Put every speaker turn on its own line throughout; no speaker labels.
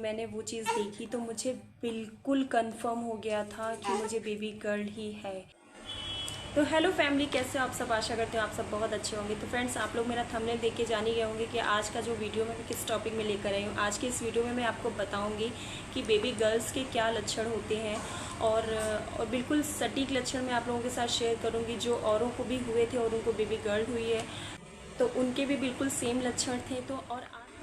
मैंने वो चीज़ देखी तो मुझे बिल्कुल कंफर्म हो गया था कि मुझे बेबी गर्ल ही है। तो हेलो फैमिली, कैसे हो आप सब? आशा करते हो आप सब बहुत अच्छे होंगे। तो फ्रेंड्स, आप लोग मेरा थंबनेल देख के जान ही गए होंगे कि आज का जो वीडियो मैं किस टॉपिक में लेकर आई हूँ। आज के इस वीडियो में मैं आपको बताऊंगी कि बेबी गर्ल्स के क्या लक्षण होते हैं और बिल्कुल सटीक लक्षण मैं आप लोगों के साथ शेयर करूँगी जो औरों को भी हुए थे और उनको बेबी गर्ल हुई है तो उनके भी बिल्कुल सेम लक्षण थे।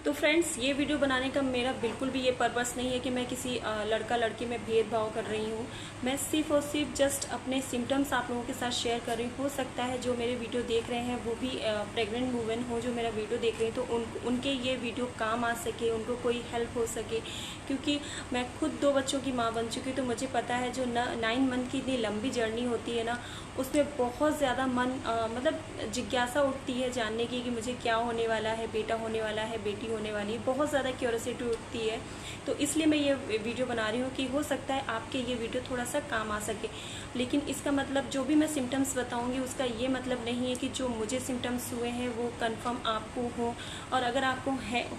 तो फ्रेंड्स, ये वीडियो बनाने का मेरा बिल्कुल भी ये पर्पस नहीं है कि मैं किसी लड़का लड़की में भेदभाव कर रही हूँ। मैं सिर्फ और सिर्फ जस्ट अपने सिम्टम्स आप लोगों के साथ शेयर कर रही हूँ। हो सकता है जो मेरे वीडियो देख रहे हैं वो भी प्रेग्नेंट वुमेन हो जो मेरा वीडियो देख रही हैं, तो उनके ये वीडियो काम आ सके, उनको कोई हेल्प हो सके। क्योंकि मैं खुद 2 बच्चों की माँ बन चुकी हूँ, तो मुझे पता है जो 9 मंथ की इतनी लंबी जर्नी होती है ना, उसमें बहुत ज़्यादा मतलब जिज्ञासा उठती है जानने की कि मुझे क्या होने वाला है, बेटा होने वाला है, बेटी होने वाली है। बहुत ज़्यादा क्यूरियोसिटी उठती है। तो इसलिए मैं ये वीडियो बना रही हूँ कि हो सकता है आपके ये वीडियो थोड़ा सा काम आ सके। लेकिन इसका मतलब जो भी मैं सिम्टम्स बताऊँगी उसका ये मतलब नहीं है कि जो मुझे सिम्टम्स हुए हैं वो कन्फर्म आपको हो। और अगर आपको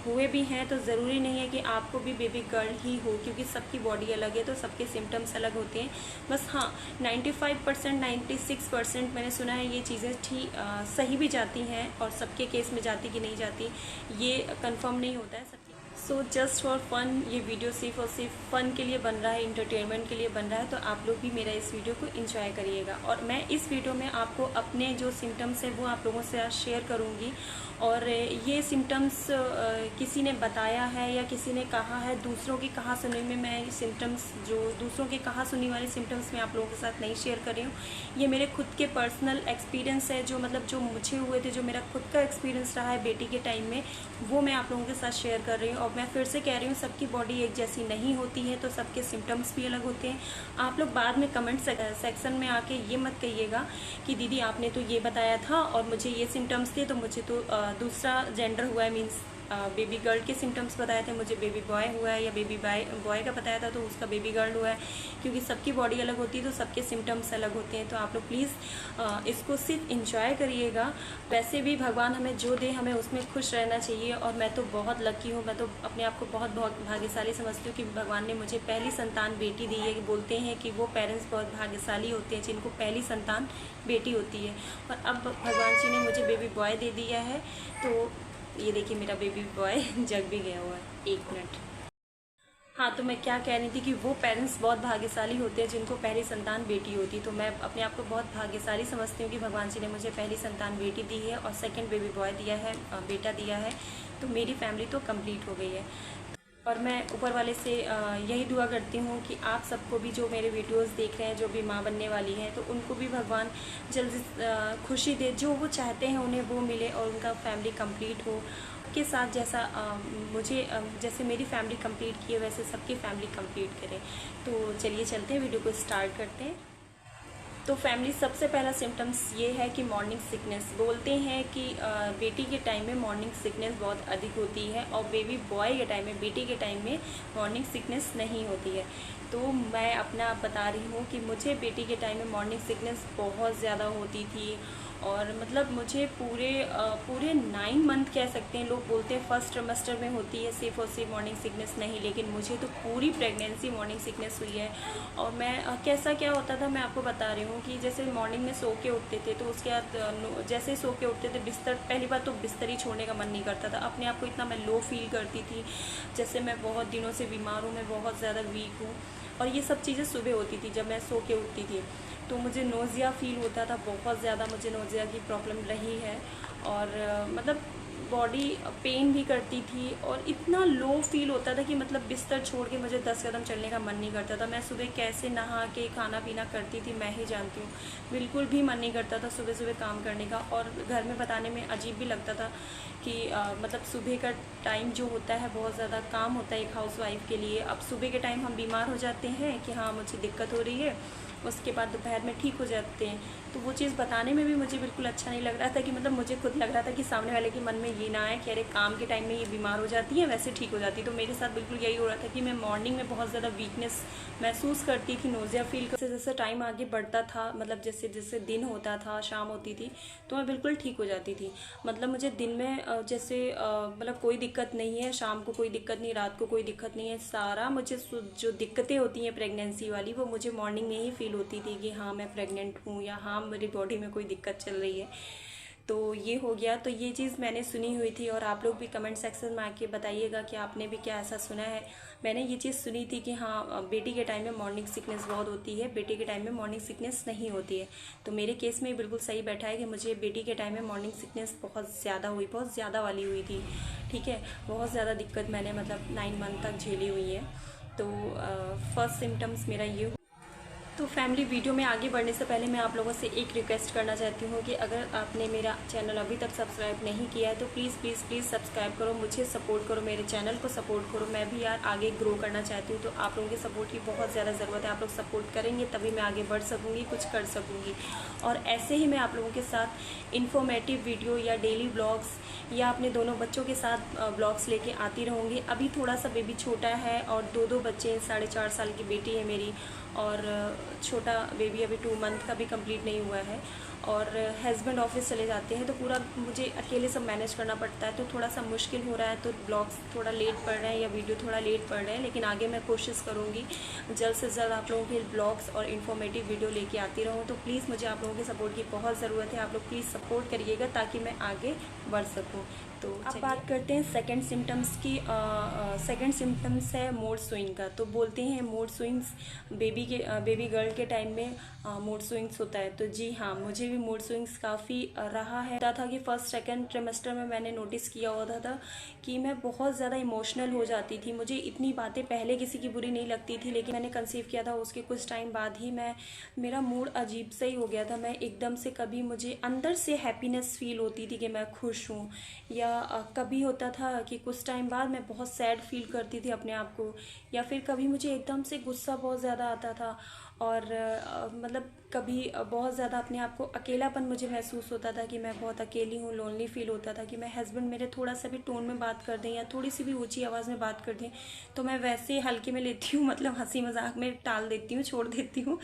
हुए भी हैं तो ज़रूरी नहीं है कि आपको भी बेबी गर्ल ही हो, क्योंकि सबकी बॉडी अलग है तो सबके सिम्टम्स अलग होते हैं। बस हाँ, 95% 96% मैंने सुना है ये चीज़ें सही भी जाती हैं और सबके केस में जाती कि नहीं जाती ये कंफर्म नहीं होता है सबकी। सो जस्ट फॉर फन ये वीडियो सिर्फ और सिर्फ फन के लिए बन रहा है, इंटरटेनमेंट के लिए बन रहा है। तो आप लोग भी मेरा इस वीडियो को एंजॉय करिएगा। और मैं इस वीडियो में आपको अपने जो सिम्टम्स हैं वो आप लोगों से शेयर करूँगी। और ये सिम्टम्स किसी ने बताया है या किसी ने कहा है, दूसरों की कहा सुनी में मैं सिम्टम्स जो दूसरों की कहा सुनी वाले सिम्टम्स मैं आप लोगों के साथ नहीं शेयर कर रही हूँ। ये मेरे खुद के पर्सनल एक्सपीरियंस है, जो मतलब जो मुझे हुए थे, जो मेरा खुद का एक्सपीरियंस रहा है बेटी के टाइम में, वो मैं आप लोगों के साथ शेयर कर रही हूँ। और मैं फिर से कह रही हूँ, सबकी बॉडी एक जैसी नहीं होती है तो सबके सिम्टम्स भी अलग होते हैं। आप लोग बाद में कमेंट सेक्शन में आके ये मत कहिएगा कि दीदी आपने तो ये बताया था और मुझे ये सिम्टम्स थे तो मुझे तो दूसरा जेंडर हुआ है, मीन्स बेबी गर्ल के सिम्टम्स बताए थे, मुझे बेबी बॉय हुआ है, या बेबी बॉय का बताया था तो उसका बेबी गर्ल हुआ है। क्योंकि सबकी बॉडी अलग होती है तो सबके सिम्टम्स अलग होते हैं। तो आप लोग प्लीज़ इसको सिर्फ इंजॉय करिएगा। वैसे भी भगवान हमें जो दे हमें उसमें खुश रहना चाहिए। और मैं तो बहुत लकी हूँ, मैं तो अपने आप को बहुत बहुत भाग्यशाली समझती हूँ कि भगवान ने मुझे पहली संतान बेटी दी है। बोलते हैं कि वो पेरेंट्स बहुत भाग्यशाली होते हैं जिनको पहली संतान बेटी होती है। और अब भगवान जी ने मुझे बेबी बॉय दे दिया है। तो ये देखिए मेरा बेबी बॉय जग भी गया हुआ है। 1 मिनट। हाँ, तो मैं क्या कह रही थी कि वो पेरेंट्स बहुत भाग्यशाली होते हैं जिनको पहली संतान बेटी होती है। तो मैं अपने आप को बहुत भाग्यशाली समझती हूँ कि भगवान जी ने मुझे पहली संतान बेटी दी है और सेकंड बेबी बॉय दिया है, बेटा दिया है। तो मेरी फैमिली तो कंप्लीट हो गई है। और मैं ऊपर वाले से यही दुआ करती हूँ कि आप सबको भी जो मेरे वीडियोस देख रहे हैं, जो भी माँ बनने वाली हैं, तो उनको भी भगवान जल्दी खुशी दे, जो वो चाहते हैं उन्हें वो मिले और उनका फैमिली कंप्लीट हो के साथ। जैसा जैसे मेरी फैमिली कंप्लीट की है वैसे सबकी फैमिली कंप्लीट करें। तो चलिए चलते हैं, वीडियो को स्टार्ट करते हैं। तो फैमिली, सबसे पहला सिम्टम्स ये है कि मॉर्निंग सिकनेस। बोलते हैं कि बेटी के टाइम में मॉर्निंग सिकनेस बहुत अधिक होती है और बेबी बॉय के टाइम में, बेटी के टाइम में मॉर्निंग सिकनेस नहीं होती है। तो मैं अपना बता रही हूँ कि मुझे बेटी के टाइम में मॉर्निंग सिकनेस बहुत ज़्यादा होती थी। और मतलब मुझे पूरे 9 मंथ कह सकते हैं। लोग बोलते हैं फर्स्ट ट्रिमेस्टर में होती है सिर्फ और सिर्फ मॉर्निंग सिकनेस, नहीं, लेकिन मुझे तो पूरी प्रेगनेंसी मॉर्निंग सिकनेस हुई है। और मैं कैसा क्या होता था मैं आपको बता रही हूँ कि जैसे मॉर्निंग में सो के उठते थे तो उसके बाद जैसे सो के उठते थे, बिस्तर, पहली बार तो बिस्तर ही छोड़ने का मन नहीं करता था। अपने आप को इतना मैं लो फील करती थी, जैसे मैं बहुत दिनों से बीमार हूँ, मैं बहुत ज़्यादा वीक हूँ। और ये सब चीज़ें सुबह होती थी जब मैं सो के उठती थी। तो मुझे नोज़िया फील होता था, बहुत ज़्यादा मुझे नोज़िया की प्रॉब्लम रही है। और मतलब बॉडी पेन भी करती थी और इतना लो फील होता था कि मतलब बिस्तर छोड़ के मुझे 10 कदम चलने का मन नहीं करता था। मैं सुबह कैसे नहा के खाना पीना करती थी मैं ही जानती हूँ। बिल्कुल भी मन नहीं करता था सुबह सुबह काम करने का। और घर में बताने में अजीब भी लगता था कि मतलब सुबह का टाइम जो होता है बहुत ज़्यादा काम होता है एक हाउसवाइफ के लिए। अब सुबह के टाइम हम बीमार हो जाते हैं कि हाँ मुझे दिक्कत हो रही है, उसके बाद दोपहर में ठीक हो जाते हैं। तो वो चीज़ बताने में भी मुझे बिल्कुल अच्छा नहीं लग रहा था कि मतलब मुझे खुद लग रहा था कि सामने वाले के मन में ये ना आए कि अरे काम के टाइम में ये बीमार हो जाती है, वैसे ठीक हो जाती है। तो मेरे साथ बिल्कुल यही हो रहा था कि मैं मॉर्निंग में बहुत ज़्यादा वीकनेस महसूस करती थी, नोज़िया फील जैसे जैसे टाइम आगे बढ़ता था, मतलब जैसे जैसे दिन होता था, शाम होती थी, तो मैं बिल्कुल ठीक हो जाती थी। मतलब मुझे दिन में जैसे मतलब कोई दिक्कत नहीं है, शाम को कोई दिक्कत नहीं, रात को कोई दिक्कत नहीं है। सारा मुझे जो दिक्कतें होती हैं प्रेगनेंसी वाली, वो मुझे मॉर्निंग में ही फील होती थी कि हाँ मैं प्रेग्नेंट हूँ या हाँ मेरी बॉडी में कोई दिक्कत चल रही है। तो ये हो गया। तो ये चीज़ मैंने सुनी हुई थी, और आप लोग भी कमेंट सेक्शन में आके बताइएगा कि आपने भी क्या ऐसा सुना है। मैंने ये चीज़ सुनी थी कि हाँ बेटी के टाइम में मॉर्निंग सिकनेस बहुत होती है, बेटे के टाइम में मॉर्निंग सिकनेस नहीं होती है। तो मेरे केस में बिल्कुल सही बैठा है कि मुझे बेटी के टाइम में मॉर्निंग सिकनेस बहुत ज़्यादा हुई, बहुत ज़्यादा वाली हुई थी। ठीक है, बहुत ज़्यादा दिक्कत मैंने मतलब 9 मंथ तक झेली हुई है। तो फर्स्ट सिम्टम्स मेरा ये। तो फैमिली, वीडियो में आगे बढ़ने से पहले मैं आप लोगों से एक रिक्वेस्ट करना चाहती हूँ कि अगर आपने मेरा चैनल अभी तक सब्सक्राइब नहीं किया है तो प्लीज़ प्लीज़ प्लीज़ सब्सक्राइब करो, मुझे सपोर्ट करो, मेरे चैनल को सपोर्ट करो। मैं भी यार आगे ग्रो करना चाहती हूँ, तो आप लोगों के सपोर्ट की बहुत ज़्यादा ज़रूरत है। आप लोग सपोर्ट करेंगे तभी मैं आगे बढ़ सकूँगी, कुछ कर सकूँगी। और ऐसे ही मैं आप लोगों के साथ इन्फॉर्मेटिव वीडियो या डेली ब्लॉग्स या अपने दोनों बच्चों के साथ ब्लॉग्स लेके आती रहूँगी। अभी थोड़ा सा बेबी छोटा है और दो बच्चे, 4.5 साल की बेटी है मेरी, और छोटा बेबी अभी 2 मंथ का भी कंप्लीट नहीं हुआ है। और हस्बैंड ऑफिस चले जाते हैं, तो पूरा मुझे अकेले सब मैनेज करना पड़ता है, तो थोड़ा सा मुश्किल हो रहा है। तो ब्लॉग्स थोड़ा लेट पड़ रहे हैं या वीडियो थोड़ा लेट पड़ रहे हैं, लेकिन आगे मैं कोशिश करूँगी जल्द से जल्द आप लोगों के ब्लॉग्स और इन्फॉर्मेटिव वीडियो लेके आती रहूँ। तो प्लीज़ मुझे आप लोगों के सपोर्ट की बहुत ज़रूरत है, आप लोग प्लीज़ सपोर्ट करिएगा ताकि मैं आगे बढ़ सकूँ। तो अब बात करते हैं सेकंड सिम्टम्स की। सेकंड सिम्टम्स है मूड स्विंग का। तो बोलते हैं मूड स्विंग्स बेबी गर्ल के टाइम में मूड स्विंग्स होता है। तो जी हाँ, मुझे भी मूड स्विंग्स काफ़ी रहा है। था कि फर्स्ट सेकंड ट्रिमेस्टर में मैंने नोटिस किया होता था कि मैं बहुत ज़्यादा इमोशनल हो जाती थी। मुझे इतनी बातें पहले किसी की बुरी नहीं लगती थी, लेकिन मैंने कंसीव किया था उसके कुछ टाइम बाद ही मेरा मूड अजीब सा ही हो गया था। मैं एकदम से, कभी मुझे अंदर से हैप्पीनेस फील होती थी कि मैं खुश हूँ, या कभी होता था कि कुछ टाइम बाद मैं बहुत सैड फील करती थी अपने आप को, या फिर कभी मुझे एकदम से गुस्सा बहुत ज़्यादा आता था, और मतलब कभी बहुत ज़्यादा अपने आप को अकेलापन मुझे महसूस होता था कि मैं बहुत अकेली हूँ, लोनली फील होता था कि मैं हस्बैंड मेरे थोड़ा सा भी टोन में बात कर दें या थोड़ी सी भी ऊंची आवाज़ में बात कर दें तो मैं वैसे हल्के में लेती हूँ, मतलब हंसी मजाक में टाल देती हूँ, छोड़ देती हूँ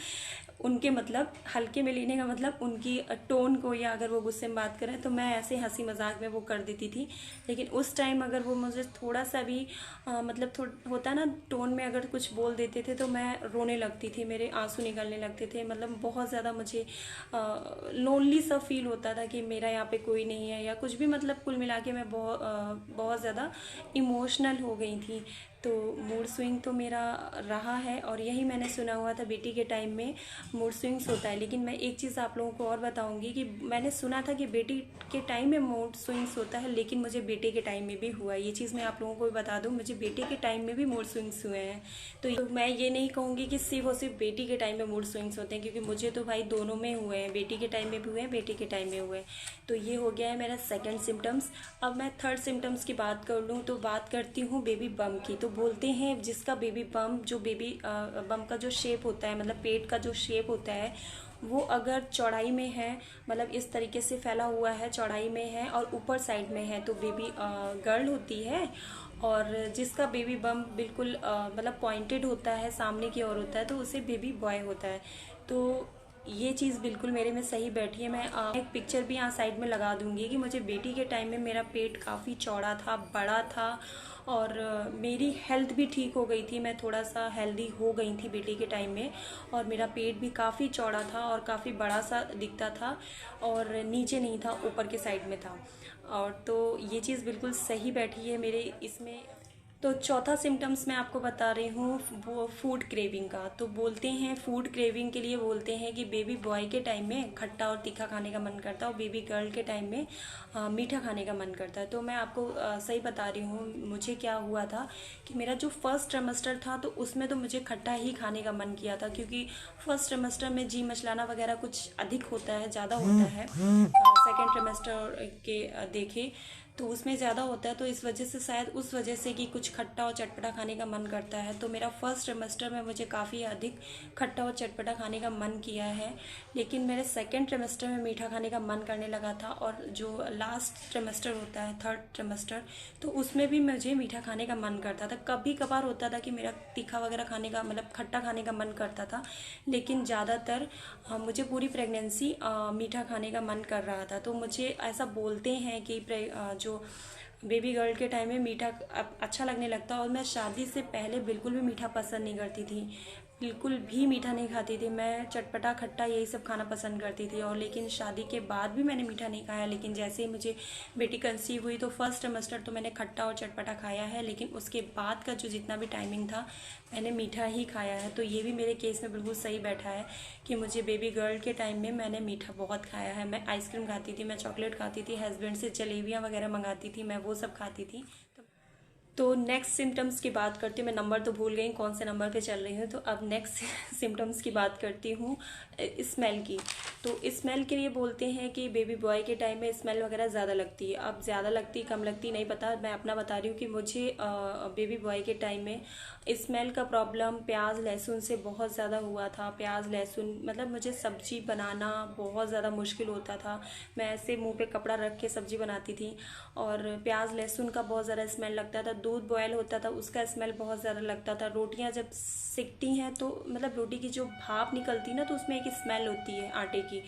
उनके, मतलब हल्के में लेने का मतलब उनकी टोन को, या अगर वो गुस्से में बात करें तो मैं ऐसे हंसी मजाक में वो कर देती थी। लेकिन उस टाइम अगर वो मुझे थोड़ा सा भी मतलब होता ना टोन में अगर कुछ बोल देते थे तो मैं रोने लगती थी, मेरे आंसू निकलने लगते थे। मतलब बहुत ज़्यादा मुझे लोनली सा फील होता था कि मेरा यहाँ पे कोई नहीं है या कुछ भी। मतलब कुल मिला के मैं बहुत ज़्यादा इमोशनल हो गई थी। तो मूड स्विंग तो मेरा रहा है, और यही मैंने सुना हुआ था बेटी के टाइम में मूड स्विंग्स होता है। लेकिन मैं एक चीज़ आप लोगों को और बताऊंगी कि मैंने सुना था कि बेटी के टाइम में मूड स्विंग्स होता है, लेकिन मुझे बेटे के टाइम में भी हुआ। ये चीज़ मैं आप लोगों को भी बता दूं, मुझे बेटे के टाइम में भी मूड स्विंग्स हुए हैं। तो मैं ये नहीं कहूँगी कि सिर्फ और सिर्फ बेटी के टाइम में मूड स्विंग्स होते हैं, क्योंकि मुझे तो भाई दोनों में हुए हैं, बेटी के टाइम में भी हुए हैं, बेटे के टाइम में हुए हैं। तो ये हो गया है मेरा सेकेंड सिम्टम्स। अब मैं थर्ड सिम्टम्स की बात कर लूँ तो बात करती हूँ बेबी बम की। तो बोलते हैं जिसका बेबी बम, जो बेबी बम का जो शेप होता है, मतलब पेट का जो शेप होता है, वो अगर चौड़ाई में है, मतलब इस तरीके से फैला हुआ है, चौड़ाई में है और ऊपर साइड में है, तो बेबी गर्ल होती है। और जिसका बेबी बम बिल्कुल मतलब पॉइंटेड होता है, सामने की ओर होता है, तो उसे बेबी बॉय होता है। तो ये चीज़ बिल्कुल मेरे में सही बैठी है। मैं एक पिक्चर भी यहाँ साइड में लगा दूंगी कि मुझे बेटी के टाइम में मेरा पेट काफ़ी चौड़ा था, बड़ा था, और मेरी हेल्थ भी ठीक हो गई थी। मैं थोड़ा सा हेल्दी हो गई थी बेटी के टाइम में, और मेरा पेट भी काफ़ी चौड़ा था और काफ़ी बड़ा सा दिखता था, और नीचे नहीं था, ऊपर के साइड में था। और तो ये चीज़ बिल्कुल सही बैठी है मेरे इसमें। तो चौथा सिम्टम्स मैं आपको बता रही हूँ वो फूड क्रेविंग का। तो बोलते हैं फूड क्रेविंग के लिए बोलते हैं कि बेबी बॉय के टाइम में खट्टा और तीखा खाने का मन करता है, और बेबी गर्ल के टाइम में मीठा खाने का मन करता है। तो मैं आपको सही बता रही हूँ, मुझे क्या हुआ था कि मेरा जो फर्स्ट ट्रिमेस्टर था तो उसमें तो मुझे खट्टा ही खाने का मन किया था, क्योंकि फर्स्ट ट्रिमेस्टर में जी मचलाना वगैरह कुछ अधिक होता है, ज़्यादा होता है सेकेंड ट्रिमेस्टर के देखे तो उसमें ज़्यादा होता है, तो इस वजह से शायद उस वजह से कि कुछ खट्टा और चटपटा खाने का मन करता है। तो मेरा फर्स्ट ट्रिमेस्टर में मुझे काफ़ी अधिक खट्टा और चटपटा खाने का मन किया है, लेकिन मेरे सेकेंड ट्रिमेस्टर में मीठा खाने का मन करने लगा था। और जो लास्ट ट्रिमेस्टर होता है, थर्ड ट्रिमेस्टर, तो उसमें भी मुझे मीठा खाने का मन करता था। कभी कभार होता था कि मेरा तीखा वगैरह खाने का मतलब खट्टा खाने का मन करता था, लेकिन ज़्यादातर मुझे पूरी प्रेगनेंसी मीठा खाने का मन कर रहा था। तो मुझे ऐसा बोलते हैं कि जो बेबी गर्ल के टाइम में मीठा अच्छा लगने लगता है। और मैं शादी से पहले बिल्कुल भी मीठा पसंद नहीं करती थी, बिल्कुल भी मीठा नहीं खाती थी। मैं चटपटा खट्टा यही सब खाना पसंद करती थी। और लेकिन शादी के बाद भी मैंने मीठा नहीं खाया, लेकिन जैसे ही मुझे बेटी कंसीव हुई तो फर्स्ट सेमेस्टर तो मैंने खट्टा और चटपटा खाया है, लेकिन उसके बाद का जो जितना भी टाइमिंग था मैंने मीठा ही खाया है। तो ये भी मेरे केस में बिल्कुल सही बैठा है कि मुझे बेबी गर्ल के टाइम में मैंने मीठा बहुत खाया है। मैं आइसक्रीम खाती थी, मैं चॉकलेट खाती थी, हस्बैंड से जलेबियाँ वगैरह मंगाती थी, मैं वो सब खाती थी। तो नेक्स्ट सिम्टम्स की बात करती हूँ। मैं नंबर तो भूल गई कौन से नंबर पे चल रही हूँ। तो अब नेक्स्ट सिम्टम्स की बात करती हूँ, स्मेल की। तो स्मेल के लिए बोलते हैं कि बेबी बॉय के टाइम में स्मेल वगैरह ज़्यादा लगती है। अब ज़्यादा लगती कम लगती नहीं पता, मैं अपना बता रही हूँ कि मुझे बेबी बॉय के टाइम में स्मेल का प्रॉब्लम प्याज लहसुन से बहुत ज़्यादा हुआ था। प्याज लहसुन मतलब मुझे सब्जी बनाना बहुत ज़्यादा मुश्किल होता था। मैं ऐसे मुंह पे कपड़ा रख के सब्जी बनाती थी, और प्याज लहसुन का बहुत ज़्यादा स्मेल लगता था। दूध बॉयल होता था, उसका स्मेल बहुत ज़्यादा लगता था। रोटियां जब सिकती हैं तो मतलब रोटी की जो भाप निकलती है ना, तो उसमें एक स्मेल होती है आटे की,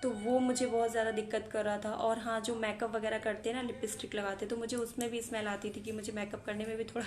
तो वो मुझे बहुत ज़्यादा दिक्कत कर रहा था। और हाँ, जो मेकअप वगैरह करते हैं ना, लिपस्टिक लगाते, तो मुझे उसमें भी स्मेल आती थी कि मुझे मेकअप करने में भी थोड़ा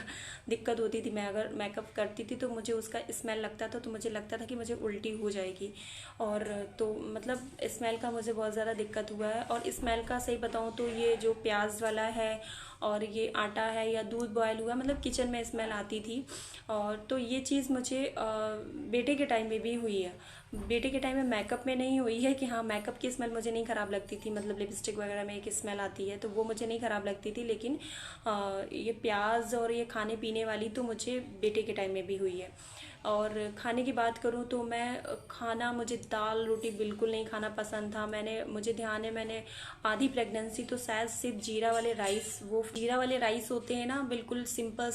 दिक्कत होती थी। मैं अगर मेकअप करती थी तो मुझे उसका स्मेल लगता था, तो मुझे लगता था कि मुझे उल्टी हो जाएगी। और तो मतलब स्मेल का मुझे बहुत ज़्यादा दिक्कत हुआ है। और स्मेल का सही बताऊँ तो ये जो प्याज वाला है और ये आटा है या दूध बॉयल हुआ, मतलब किचन में स्मेल आती थी। और तो ये चीज़ मुझे बेटे के टाइम में भी हुई है। बेटे के टाइम में मेकअप में नहीं हुई है कि हाँ, मेकअप की स्मेल मुझे नहीं ख़राब लगती थी, मतलब लिपस्टिक वगैरह में एक स्मेल आती है तो वो मुझे नहीं ख़राब लगती थी, लेकिन ये प्याज और ये खाने पीने वाली तो मुझे बेटे के टाइम में भी हुई है। और खाने की बात करूँ तो मैं खाना, मुझे दाल रोटी बिल्कुल नहीं खाना पसंद था। मुझे ध्यान है, मैंने आधी प्रेगनेंसी तो शायद सिर्फ जीरा वाले राइस, वो जीरा वाले राइस होते हैं ना, बिल्कुल सिंपल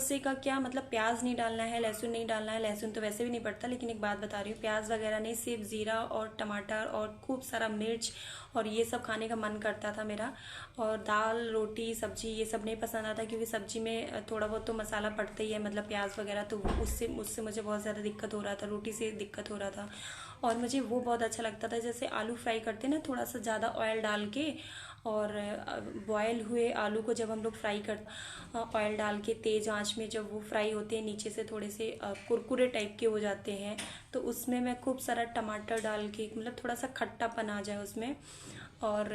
से का क्या मतलब, प्याज नहीं डालना है, लहसुन नहीं डालना है। लहसुन तो वैसे भी नहीं पड़ता, लेकिन एक बात बता रही हूँ, प्याज वगैरह नहीं, सिर्फ जीरा और टमाटर और खूब सारा मिर्च और ये सब खाने का मन करता था मेरा। और दाल रोटी सब्जी ये सब नहीं पसंद आता, क्योंकि सब्जी में थोड़ा बहुत तो मसाला पड़ता ही है, मतलब प्याज वगैरह, तो उससे मुझे बहुत ज़्यादा दिक्कत हो रहा था, रोटी से दिक्कत हो रहा था। और मुझे वो बहुत अच्छा लगता था, जैसे आलू फ्राई करते हैं ना, थोड़ा सा ज़्यादा ऑयल डाल के, और बॉयल हुए आलू को जब हम लोग फ्राई कर ऑयल डाल के तेज़ आंच में जब वो फ्राई होते हैं, नीचे से थोड़े से कुरकुरे टाइप के हो जाते हैं, तो उसमें मैं खूब सारा टमाटर डाल के, मतलब थोड़ा सा खट्टापन आ जाए उसमें, और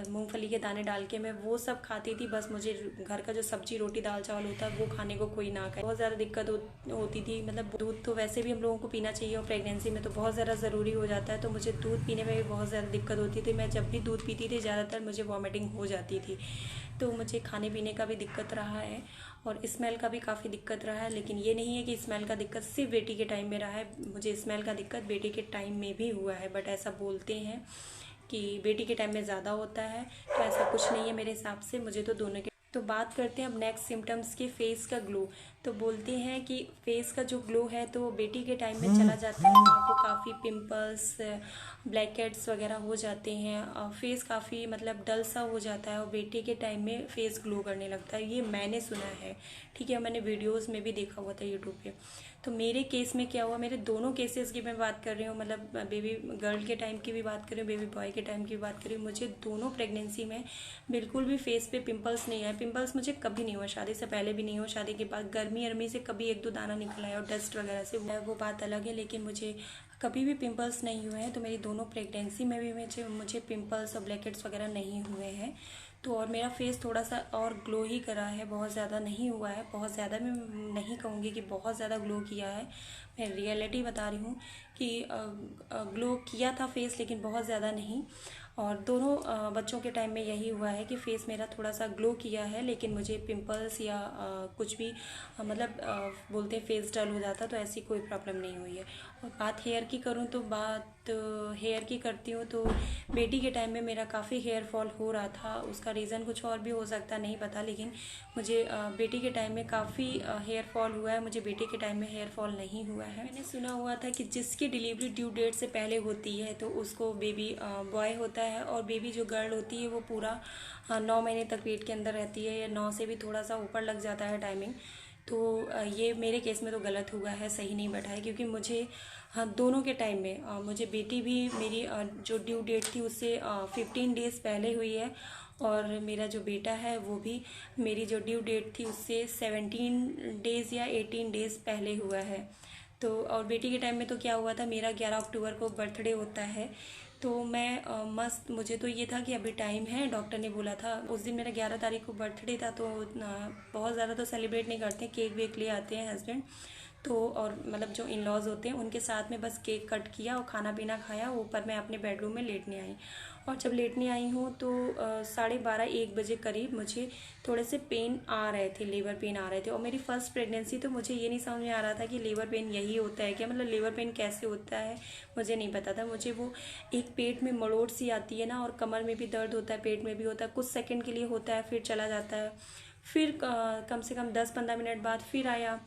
मूंगफली के दाने डाल के मैं वो सब खाती थी। बस मुझे घर का जो सब्जी रोटी दाल चावल होता है वो खाने को कोई ना खाए, बहुत ज़्यादा दिक्कत होती थी। मतलब दूध तो वैसे भी हम लोगों को पीना चाहिए, और प्रेगनेंसी में तो बहुत ज़्यादा ज़रूरी हो जाता है, तो मुझे दूध पीने में भी बहुत ज़्यादा दिक्कत होती थी। मैं जब भी दूध पीती थी ज़्यादातर मुझे वॉमिटिंग हो जाती थी। तो मुझे खाने पीने का भी दिक्कत रहा है, और स्मेल का भी काफ़ी दिक्कत रहा है। लेकिन ये नहीं है कि स्मेल का दिक्कत सिर्फ बेटी के टाइम में रहा है, मुझे स्मेल का दिक्कत बेटी के टाइम में भी हुआ है। बट ऐसा बोलते हैं कि बेटी के टाइम में ज़्यादा होता है, तो ऐसा कुछ नहीं है मेरे हिसाब से, मुझे तो दोनों के। तो बात करते हैं अब नेक्स्ट सिम्टम्स के, फेस का ग्लो। तो बोलते हैं कि फेस का जो ग्लो है तो बेटी के टाइम में चला जाता है, वहाँ को काफ़ी पिंपल्स ब्लैक हेड्स वगैरह हो जाते हैं, फेस काफ़ी मतलब डल सा हो जाता है, और बेटी के टाइम में फेस ग्लो करने लगता है। ये मैंने सुना है, ठीक है, मैंने वीडियोस में भी देखा हुआ था यूट्यूब पे। तो मेरे केस में क्या हुआ, मेरे दोनों केसेस की मैं बात कर रही हूँ, मतलब बेबी गर्ल के टाइम की भी बात कर रही हूँ, बेबी बॉय के टाइम की भी बात कर रही हूँ। मुझे दोनों प्रेगनेंसी में बिल्कुल भी फेस पे पिंपल्स नहीं आए। पिंपल्स मुझे कभी नहीं हुआ, शादी से पहले भी नहीं हुआ, शादी के बाद गर्मी से कभी एक दो दाना निकला है, और डस्ट वगैरह से वो बात अलग है, लेकिन मुझे कभी भी पिंपल्स नहीं हुए हैं। तो मेरी दोनों प्रेगनेंसी में भी मुझे पिंपल्स और ब्लैकहेड्स वगैरह नहीं हुए हैं। तो और मेरा फेस थोड़ा सा और ग्लो ही करा है, बहुत ज़्यादा नहीं हुआ है, बहुत ज़्यादा मैं नहीं कहूँगी कि बहुत ज़्यादा ग्लो किया है, मैं रियलिटी बता रही हूँ कि ग्लो किया था फेस, लेकिन बहुत ज़्यादा नहीं। और दोनों बच्चों के टाइम में यही हुआ है कि फेस मेरा थोड़ा सा ग्लो किया है, लेकिन मुझे पिंपल्स या कुछ भी मतलब बोलते हैं फेस डल हो जाता, तो ऐसी कोई प्रॉब्लम नहीं हुई है। और बात हेयर की करूँ तो बात हेयर की करती हूँ, तो बेटी के टाइम में मेरा काफ़ी हेयर फॉल हो रहा था। उसका रीज़न कुछ और भी हो सकता नहीं पता, लेकिन मुझे बेटी के टाइम में काफ़ी हेयर फॉल हुआ है। मुझे बेटी के टाइम में हेयर फॉल नहीं हुआ है। मैंने सुना हुआ था कि जिसकी डिलीवरी ड्यू डेट से पहले होती है तो उसको बेबी बॉय होता है, और बेबी जो गर्ल होती है वो पूरा 9 महीने तक पेट के अंदर रहती है, या 9 से भी थोड़ा सा ऊपर लग जाता है टाइमिंग। तो ये मेरे केस में तो गलत हुआ है, सही नहीं बैठा है, क्योंकि मुझे हाँ दोनों के टाइम में मुझे बेटी भी मेरी जो ड्यू डेट थी उससे 15 डेज़ पहले हुई है, और मेरा जो बेटा है वो भी मेरी जो ड्यू डेट थी उससे 17 डेज़ या 18 डेज़ पहले हुआ है। तो और बेटी के टाइम में तो क्या हुआ था, मेरा 11 अक्टूबर को बर्थडे होता है। तो मैं मस्त, मुझे तो ये था कि अभी टाइम है, डॉक्टर ने बोला था उस दिन मेरा 11 तारीख को बर्थडे था, तो बहुत ज़्यादा तो सेलिब्रेट नहीं करते, केक वेक ले आते हैं हस्बैंड तो, और मतलब जो इन लॉज होते हैं उनके साथ में बस केक कट किया और खाना पीना खाया। ऊपर मैं अपने बेडरूम में लेटने आई, और जब लेटने आई हूँ तो 12:30-1 बजे करीब मुझे थोड़े से पेन आ रहे थे, लेबर पेन आ रहे थे। और मेरी फर्स्ट प्रेगनेंसी, तो मुझे ये नहीं समझ में आ रहा था कि लेबर पेन यही होता है क्या, मतलब लेबर पेन कैसे होता है मुझे नहीं पता था। मुझे वो एक पेट में मरोड़ सी आती है ना, और कमर में भी दर्द होता है, पेट में भी होता है, कुछ सेकंड के लिए होता है फिर चला जाता है। फिर कम से कम 10-15 मिनट बाद फिर आया,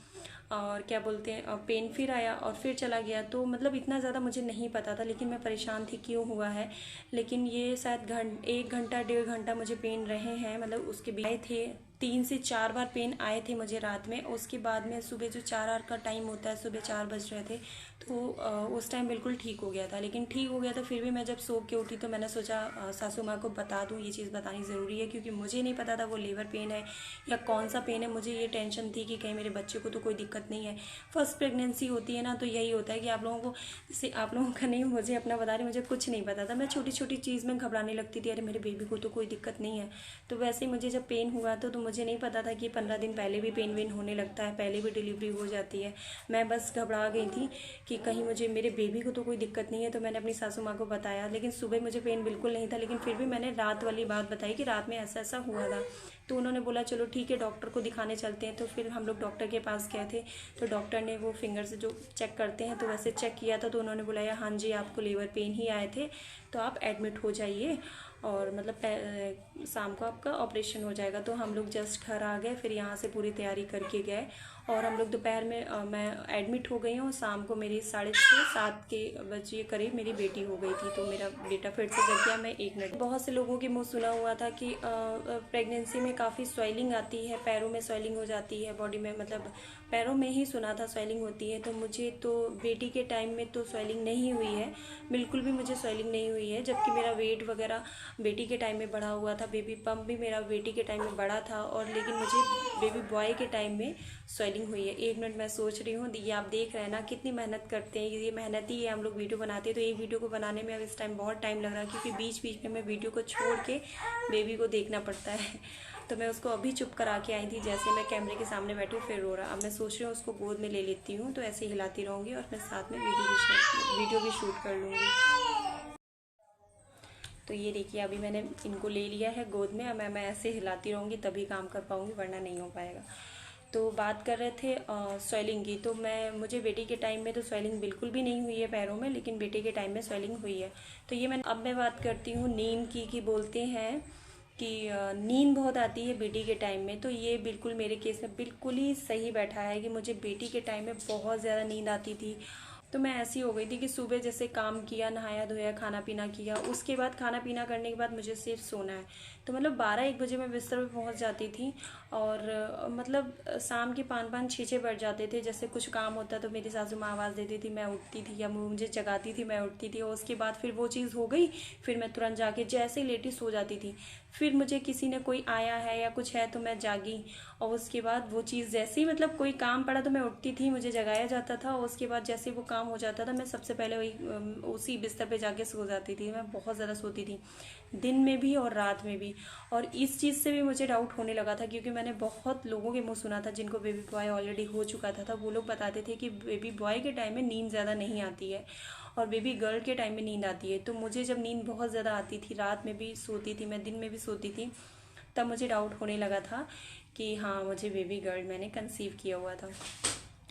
और क्या बोलते हैं पेन फिर आया और फिर चला गया। तो मतलब इतना ज़्यादा मुझे नहीं पता था, लेकिन मैं परेशान थी क्यों हुआ है। लेकिन ये शायद 1 घंटा 1.5 घंटा मुझे पेन रहे हैं, मतलब उसके भी आए थे 3 से 4 बार पेन आए थे मुझे रात में। उसके बाद में सुबह जो 4 आर का टाइम होता है, सुबह 4 बज रहे थे, तो उस टाइम बिल्कुल ठीक हो गया था। लेकिन ठीक हो गया था, फिर भी मैं जब सो के उठी तो मैंने सोचा सासू माँ को बता दूँ, ये चीज़ बतानी ज़रूरी है, क्योंकि मुझे नहीं पता था वो लीवर पेन है या कौन सा पेन है। मुझे ये टेंशन थी कि कहीं मेरे बच्चे को तो कोई दिक्कत नहीं है। फर्स्ट प्रेगनेंसी होती है ना, तो यही होता है कि आप लोगों को, जैसे आप लोगों का नहीं, मुझे अपना बता रही, मुझे कुछ नहीं पता था। मैं छोटी छोटी चीज़ में घबराने लगती थी, अरे मेरे बेबी को तो कोई दिक्कत नहीं है। तो वैसे ही मुझे जब पेन हुआ तो मुझे नहीं पता था कि 15 दिन पहले भी पेन वेन होने लगता है, पहले भी डिलीवरी हो जाती है। मैं बस घबरा गई थी कि कहीं मुझे, मेरे बेबी को तो कोई दिक्कत नहीं है। तो मैंने अपनी सासू माँ को बताया, लेकिन सुबह मुझे पेन बिल्कुल नहीं था। लेकिन फिर भी मैंने रात वाली बात बताई कि रात में ऐसा ऐसा हुआ था। तो उन्होंने बोला चलो ठीक है, डॉक्टर को दिखाने चलते हैं। तो फिर हम लोग डॉक्टर के पास गए थे, तो डॉक्टर ने वो फिंगर से जो चेक करते हैं, तो वैसे चेक किया था। तो उन्होंने बुलाया, हाँ जी आपको लीवर पेन ही आए थे, तो आप एडमिट हो जाइए, और मतलब शाम को आपका ऑपरेशन हो जाएगा। तो हम लोग जस्ट घर आ गए, फिर यहाँ से पूरी तैयारी करके गए, और हम लोग दोपहर में मैं एडमिट हो गई हूँ। शाम को मेरी 6:30-7 के बजे करीब मेरी बेटी हो गई थी। तो मेरा बेटा फिर से जग गया, मैं 1 मिनट। बहुत से लोगों के मुँह सुना हुआ था कि प्रेगनेंसी में काफ़ी स्वेलिंग आती है, पैरों में स्वेलिंग हो जाती है, बॉडी में, मतलब पैरों में ही सुना था स्वेलिंग होती है। तो मुझे तो बेटी के टाइम में तो स्वेलिंग नहीं हुई है, बिल्कुल भी मुझे स्वेलिंग नहीं हुई है। जबकि मेरा वेट वगैरह बेटी के टाइम में बढ़ा हुआ था, बेबी पम्प भी मेरा बेटी के टाइम में बढ़ा था, और लेकिन मुझे बेबी बॉय के टाइम में स्वेलिंग हुई है। 1 मिनट, मैं सोच रही हूँ, ये आप देख रहे हैं ना कितनी मेहनत करते हैं, ये मेहनत ही है, हम लोग वीडियो बनाते हैं। तो एक वीडियो को बनाने में अब इस टाइम बहुत टाइम लग रहा है, क्योंकि बीच बीच में मैं वीडियो को छोड़ के बेबी को देखना पड़ता है। तो मैं उसको अभी चुप करा के आई थी, जैसे मैं कैमरे के सामने बैठी हूँ फिर रो रहा। अब मैं सोच रही हूँ उसको गोद में ले लेती हूँ, तो ऐसे हिलाती रहूँगी, और मैं साथ में वीडियो भी शूट कर लूँगी। तो ये देखिए, अभी मैंने इनको ले लिया है गोद में, अब मैं ऐसे हिलाती रहूँगी तभी काम कर पाऊँगी, वरना नहीं हो पाएगा। तो बात कर रहे थे स्वेलिंग की। तो मुझे बेटी के टाइम में तो स्वेलिंग बिल्कुल भी नहीं हुई है पैरों में, लेकिन बेटे के टाइम में स्वेलिंग हुई है। तो ये अब मैं बात करती हूँ नींद की बोलते हैं कि नींद बहुत आती है बेटी के टाइम में। तो ये बिल्कुल मेरे केस में बिल्कुल ही सही बैठा है कि मुझे बेटी के टाइम में बहुत ज़्यादा नींद आती थी। तो मैं ऐसी हो गई थी कि सुबह जैसे काम किया, नहाया धोया, खाना पीना किया, उसके बाद खाना पीना करने के बाद मुझे सिर्फ सोना है। तो मतलब 12-1 बजे मैं बिस्तर पे पहुंच जाती थी, और मतलब शाम के 5-6 बज जाते थे। जैसे कुछ काम होता तो मेरी सासू माँ आवाज़ देती थी, मैं उठती थी, या मुझे जगाती थी, मैं उठती थी, और उसके बाद फिर वो चीज़ हो गई, फिर मैं तुरंत जाके जैसे ही लेटी सो जाती थी। फिर मुझे किसी ने कोई आया है या कुछ है तो मैं जागी, और उसके बाद वो चीज़ जैसे ही मतलब कोई काम पड़ा तो मैं उठती थी, मुझे जगाया जाता था, और उसके बाद जैसे वो काम हो जाता था मैं सबसे पहले वही उसी बिस्तर पे जाके सो जाती थी। मैं बहुत ज़्यादा सोती थी, दिन में भी और रात में भी। और इस चीज़ से भी मुझे डाउट होने लगा था, क्योंकि मैंने बहुत लोगों के मुँह सुना था जिनको बेबी बॉय ऑलरेडी हो चुका था। वो लोग बताते थे कि बेबी बॉय के टाइम में नींद ज़्यादा नहीं आती है, और बेबी गर्ल के टाइम में नींद आती है। तो मुझे जब नींद बहुत ज़्यादा आती थी, रात में भी सोती थी मैं, दिन में भी सोती थी, तब मुझे डाउट होने लगा था कि हाँ मुझे बेबी गर्ल मैंने कंसीव किया हुआ था।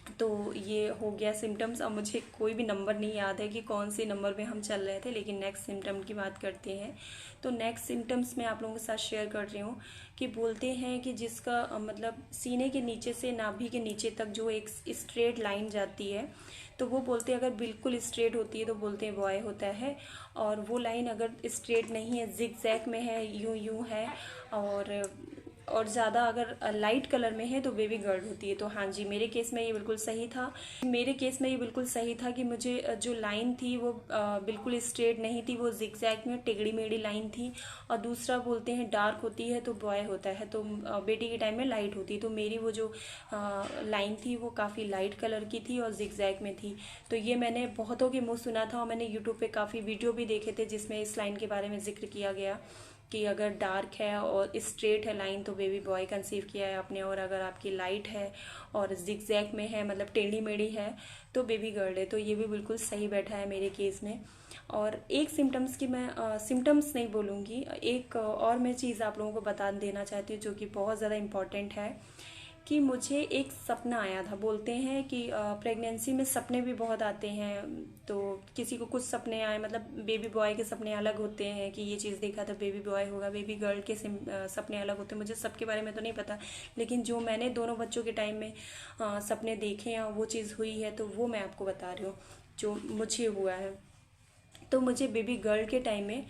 तो ये हो गया सिम्टम्स। अब मुझे कोई भी नंबर नहीं याद है कि कौन से नंबर पे हम चल रहे थे, लेकिन नेक्स्ट सिम्टम की बात करते हैं। तो नेक्स्ट सिम्टम्स मैं आप लोगों के साथ शेयर कर रही हूँ कि बोलते हैं कि जिसका मतलब सीने के नीचे से नाभि के नीचे तक जो एक स्ट्रेट लाइन जाती है, तो वो बोलते हैं अगर बिल्कुल स्ट्रेट होती है तो बोलते हैं बॉय होता है, और वो लाइन अगर स्ट्रेट नहीं है, जिग जैग में है, यूं यूं है, और ज़्यादा अगर लाइट कलर में है तो बेबी गर्ल होती है। तो हाँ जी, मेरे केस में ये बिल्कुल सही था। मेरे केस में ये बिल्कुल सही था कि मुझे जो लाइन थी वो बिल्कुल स्ट्रेट नहीं थी, वो जिगजैग में टेढ़ी मेढ़ी लाइन थी। और दूसरा बोलते हैं डार्क होती है तो बॉय होता है, तो बेटी के टाइम में लाइट होती है। तो मेरी वो जो लाइन थी वो काफ़ी लाइट कलर की थी और जिगजैग में थी। तो ये मैंने बहुतों के मुँह सुना था, और मैंने यूट्यूब पे काफ़ी वीडियो भी देखे थे जिसमें इस लाइन के बारे में जिक्र किया गया कि अगर डार्क है और स्ट्रेट है लाइन तो बेबी बॉय कंसीव किया है आपने, और अगर आपकी लाइट है और जिगजैग में है, मतलब टेढ़ी मेढ़ी है, तो बेबी गर्ल है। तो ये भी बिल्कुल सही बैठा है मेरे केस में। और एक सिम्टम्स की मैं सिम्टम्स नहीं बोलूँगी, एक और मैं चीज़ आप लोगों को बता देना चाहती हूँ जो कि बहुत ज़्यादा इम्पॉर्टेंट है, कि मुझे एक सपना आया था। बोलते हैं कि प्रेगनेंसी में सपने भी बहुत आते हैं, तो किसी को कुछ सपने आए, मतलब बेबी बॉय के सपने अलग होते हैं कि ये चीज़ देखा था बेबी बॉय होगा, बेबी गर्ल के सपने अलग होते हैं। मुझे सबके बारे में तो नहीं पता, लेकिन जो मैंने दोनों बच्चों के टाइम में सपने देखे हैं, वो चीज़ हुई है, तो वो मैं आपको बता रही हूँ जो मुझे हुआ है। तो मुझे बेबी गर्ल के टाइम में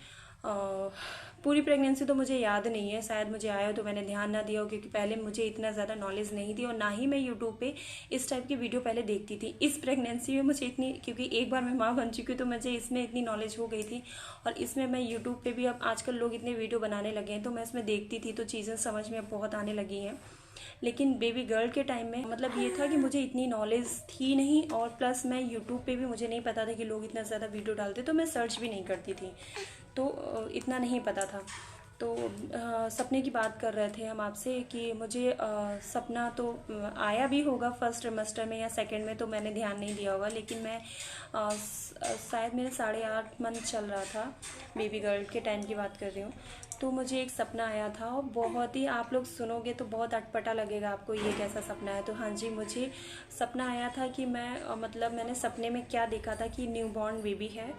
पूरी प्रेगनेंसी तो मुझे याद नहीं है, शायद मुझे आया हो तो मैंने ध्यान ना दिया हो, क्योंकि पहले मुझे इतना ज़्यादा नॉलेज नहीं थी, और ना ही मैं यूट्यूब पे इस टाइप की वीडियो पहले देखती थी। इस प्रेगनेंसी में मुझे इतनी, क्योंकि एक बार मैं माँ बन चुकी हूँ तो मुझे इसमें इतनी नॉलेज हो गई थी, और इसमें मैं यूट्यूब पे भी, अब आजकल लोग इतने वीडियो बनाने लगे हैं तो मैं इसमें देखती थी, तो चीज़ें समझ में बहुत आने लगी हैं। लेकिन बेबी गर्ल के टाइम में मतलब ये था कि मुझे इतनी नॉलेज थी नहीं, और प्लस मैं यूट्यूब पे भी मुझे नहीं पता था कि लोग इतना ज़्यादा वीडियो डालते, तो मैं सर्च भी नहीं करती थी, तो इतना नहीं पता था। तो सपने की बात कर रहे थे हम आपसे कि मुझे सपना तो आया भी होगा फर्स्ट ट्रिमेस्टर में या सेकंड में, तो मैंने ध्यान नहीं दिया होगा, लेकिन मैं शायद मेरे 8.5 मंथ चल रहा था, बेबी गर्ल के टाइम की बात कर रही हूँ। तो मुझे एक सपना आया था, और बहुत ही, आप लोग सुनोगे तो बहुत अटपटा लगेगा आपको, ये कैसा सपना है। तो हाँ जी, मुझे सपना आया था कि मैं मतलब मैंने सपने में क्या देखा था कि न्यू बॉर्न बेबी है,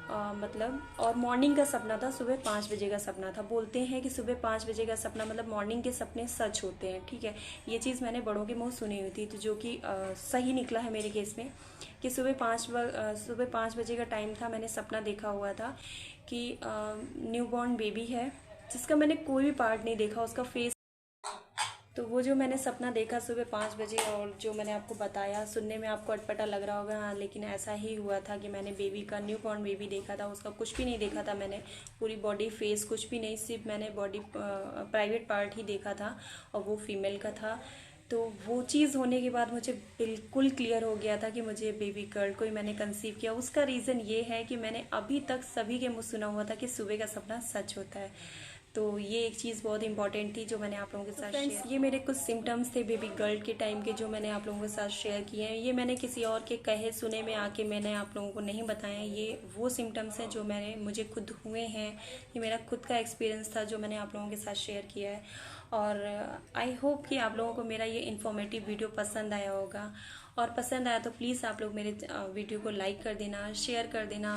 मतलब, और मॉर्निंग का सपना था, सुबह 5 बजे का सपना था। बोलते हैं कि सुबह 5 बजे का सपना मतलब मॉर्निंग के सपने सच होते हैं, ठीक है। ये चीज़ मैंने बड़ों के मुंह सुनी हुई थी, तो जो कि सही निकला है मेरे केस में, कि सुबह 5 बजे का टाइम था, मैंने सपना देखा हुआ था कि न्यू बॉर्न बेबी है, जिसका मैंने कोई भी पार्ट नहीं देखा, उसका फेस। तो वो जो मैंने सपना देखा सुबह 5 बजे, और जो मैंने आपको बताया, सुनने में आपको अटपटा लग रहा होगा, हाँ, लेकिन ऐसा ही हुआ था कि मैंने बेबी का, न्यू बॉर्न बेबी देखा था। उसका कुछ भी नहीं देखा था मैंने, पूरी बॉडी फेस कुछ भी नहीं, सिर्फ मैंने बॉडी प्राइवेट पार्ट ही देखा था, और वो फीमेल का था। तो वो चीज़ होने के बाद मुझे बिल्कुल क्लियर हो गया था कि मुझे बेबी गर्ल को ही मैंने कंसीव किया। उसका रीज़न ये है कि मैंने अभी तक सभी के मुँह सुना हुआ था कि सुबह का सपना सच होता है। तो ये एक चीज़ बहुत इंपॉर्टेंट थी जो मैंने आप लोगों के साथ शेयर। ये मेरे कुछ सिम्टम्स थे बेबी गर्ल के टाइम के, जो मैंने आप लोगों के साथ शेयर किए हैं। ये मैंने किसी और के कहे सुने में आके मैंने आप लोगों को नहीं बताया। ये वो सिम्टम्स हैं जो मुझे खुद हुए हैं। ये मेरा खुद का एक्सपीरियंस था जो मैंने आप लोगों के साथ शेयर किया है। और आई होप कि आप लोगों को मेरा ये इन्फॉर्मेटिव वीडियो पसंद आया होगा, और पसंद आया तो प्लीज़ आप लोग मेरे वीडियो को लाइक कर देना, शेयर कर देना,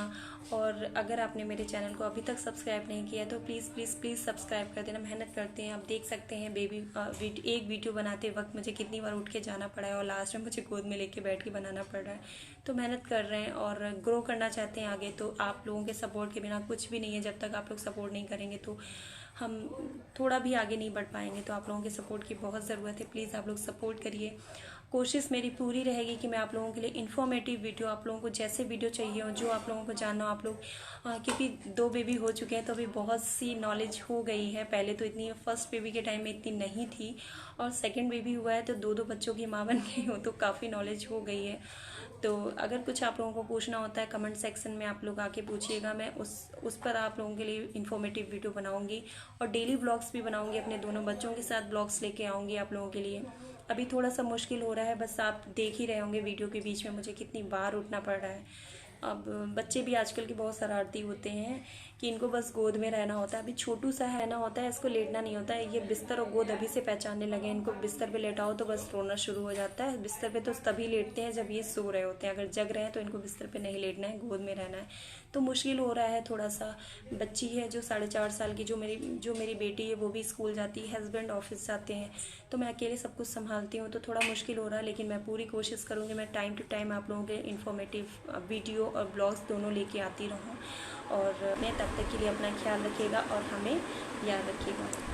और अगर आपने मेरे चैनल को अभी तक सब्सक्राइब नहीं किया तो प्लीज़ प्लीज़ प्लीज़ सब्सक्राइब कर देना। मेहनत करते हैं, आप देख सकते हैं एक वीडियो बनाते वक्त मुझे कितनी बार उठ के जाना पड़ा है, और लास्ट में मुझे गोद में लेके बैठ के बनाना पड़ रहा है। तो मेहनत कर रहे हैं और ग्रो करना चाहते हैं आगे, तो आप लोगों के सपोर्ट के बिना कुछ भी नहीं है। जब तक आप लोग सपोर्ट नहीं करेंगे तो हम थोड़ा भी आगे नहीं बढ़ पाएंगे। तो आप लोगों के सपोर्ट की बहुत ज़रूरत है, प्लीज़ आप लोग सपोर्ट करिए। कोशिश मेरी पूरी रहेगी कि मैं आप लोगों के लिए इन्फॉर्मेटिव वीडियो, आप लोगों को जैसे वीडियो चाहिए हो, जो आप लोगों को जानना हो, आप लोग क्योंकि 2 बेबी हो चुके हैं तो अभी बहुत सी नॉलेज हो गई है। पहले तो इतनी, फर्स्ट बेबी के टाइम में इतनी नहीं थी, और सेकंड बेबी हुआ है तो 2 बच्चों की माँ बन गई हो, तो काफ़ी नॉलेज हो गई है। तो अगर कुछ आप लोगों को पूछना होता है कमेंट सेक्शन में आप लोग आके पूछिएगा, मैं उस पर आप लोगों के लिए इन्फॉर्मेटिव वीडियो बनाऊंगी, और डेली ब्लॉग्स भी बनाऊंगी, अपने दोनों बच्चों के साथ ब्लॉग्स लेके आऊँगी आप लोगों के लिए। अभी थोड़ा सा मुश्किल हो रहा है, बस आप देख ही रहे होंगे वीडियो के बीच में मुझे कितनी बार उठना पड़ रहा है। अब बच्चे भी आजकल के बहुत शरारती होते हैं कि इनको बस गोद में रहना होता है। अभी छोटू सा रहना होता है, इसको लेटना नहीं होता है। ये बिस्तर और गोद अभी से पहचानने लगे। इनको बिस्तर पे लेटाओ तो बस रोना शुरू हो जाता है। बिस्तर पे तो तभी लेटते हैं जब ये सो रहे होते हैं, अगर जग रहे हैं तो इनको बिस्तर पे नहीं लेटना है, गोद में रहना है। तो मुश्किल हो रहा है थोड़ा सा। बच्ची है जो 4.5 साल की, जो मेरी बेटी है वो भी स्कूल जाती है, हस्बैंड ऑफिस जाते हैं, तो मैं अकेले सब कुछ संभालती हूँ, तो थोड़ा मुश्किल हो रहा है। लेकिन मैं पूरी कोशिश करूँगी, मैं टाइम टू टाइम आप लोगों के इन्फॉर्मेटिव वीडियो और ब्लॉग्स दोनों लेके आती रहूँ। और मैं तब तक के लिए अपना ख्याल रखिएगा और हमें याद रखिएगा।